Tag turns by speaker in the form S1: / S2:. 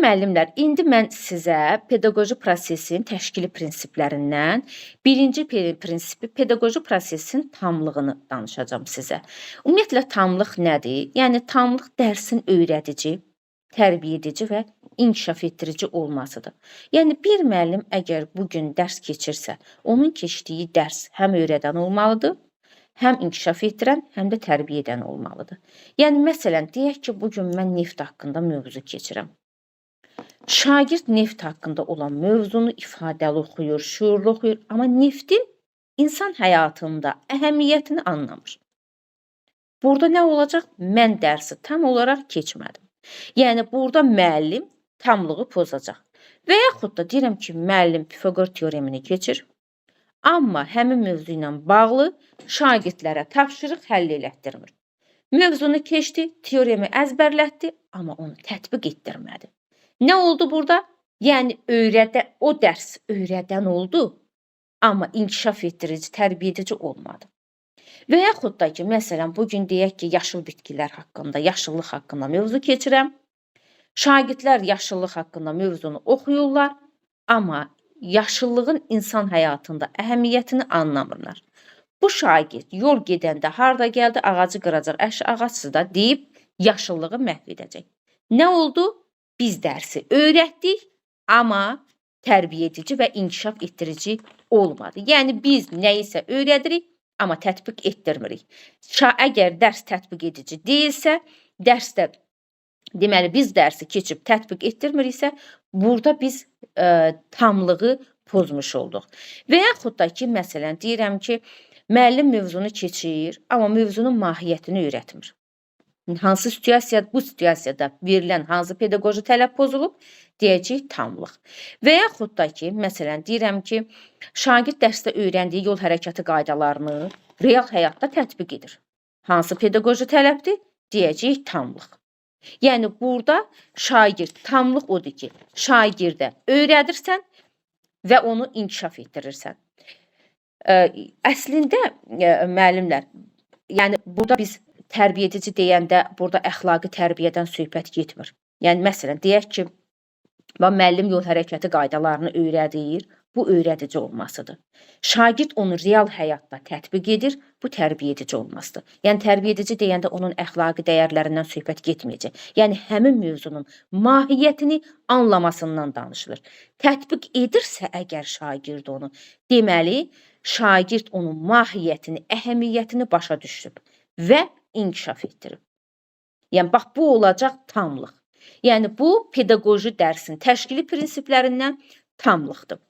S1: müəllimlər, indi mən sizə pedaqoji prosesin təşkili prinsiplərindən birinci prinsipi pedaqoji prosesin tamlığını danışacağam sizə. Ümumiyyətlə tamlıq nədir? Yəni tamlıq dərsin öyrədici, tərbiyə edici və inkişaf etdirici olmasıdır. Yəni bir müəllim əgər bu gün dərs keçirsə, onun keçdiyi dərs həm öyrədən olmalıdır, həm inkişaf etdirən, həm də tərbiyə edən olmalıdır. Yəni məsələn, deyək ki, bu gün mən neft haqqında mövzu keçirəm. Şagird neft haqqında olan mövzunu ifadəli oxuyur, şuurlu oxuyur, amma neftin insan həyatında əhəmiyyətini anlamır. Burada nə olacaq? Mən dərsi tam olaraq keçmədim. Yəni burada müəllim tamlığı pozacaq. Və yaxud da deyirəm ki, müəllim Pifaqor teoremini keçir, amma həmin mövzu ilə bağlı şagirdlərə tapşırıq həll elətdirmir. Mövzunu keçdi, teoremi əzbərlətdi, amma onu tətbiq etdirmədi. Nə oldu burada? Yəni o dərs öyrədən oldu, amma inkişaf etdirici, tərbiyə edici olmadı. Və yaxud da ki, məsələn, bugün deyək ki, yaşıl bitkilər haqqında, yaşıllıq haqqında mövzu keçirəm. Şagirdlər yaşıllıq haqqında mövzunu oxuyurlar, amma yaşıllığın insan həyatında əhəmiyyətini anlamırlar. Bu şagird yol gedəndə harda gəldi, ağacı qıracaq, ağacsız da deyib yaşıllığı məhv edəcək. Nə oldu? Biz dərsi öyrətdik, amma tərbiyə edici və inkişaf etdirici olmadı. Yəni biz nəyisə öyrədirik, amma tətbiq etdirmirik. Əgər dərs tətbiq edici deyilsə, dərsdə deməli biz dərsi keçib tətbiq etdirmiriksə, burada biz tamlığı pozmuş olduq. Və yaxud da ki, məsələn, deyirəm ki, müəllim mövzunu keçir, amma mövzunun mahiyyətini öyrətmir. Hansı situasiyada, bu situasiyada verilən hansı pedaqoji tələb pozulub, deyəcək tamlıq. Və yaxud da ki, məsələn, deyirəm ki, şagird dərsdə öyrəndiyi yol hərəkəti qaydalarını real həyatda tətbiq edir. Hansı pedaqoji tələbdir? Deyəcək tamlıq. Yəni, burada şagird, tamlıq odur ki, şagirdə öyrədirsən və onu inkişaf etdirirsən. Əslində, müəllimlər, yəni burada biz tərbiyə edici deyəndə burada əxlaqi tərbiyədən söhbət getmir. Yəni, məsələn, deyək ki, müəllim yol hərəkəti qaydalarını öyrədir, bu öyrədici olmasıdır. Şagird onu real həyatda tətbiq edir, bu tərbiyə edici olmasıdır. Yəni, tərbiyə edici deyəndə onun əxlaqi dəyərlərindən söhbət getməyəcək. Yəni, həmin mövzunun mahiyyətini anlamasından danışılır. Tətbiq edirsə əgər şagird onu, deməli, şagird onun mahiyyətini, əhəmiyyətini başa düşüb və inkişaf etdirib. Yəni, bax, bu olacaq tamlıq. Yəni, bu pedaqoji dərsin təşkili prinsiplərindən tamlıqdır.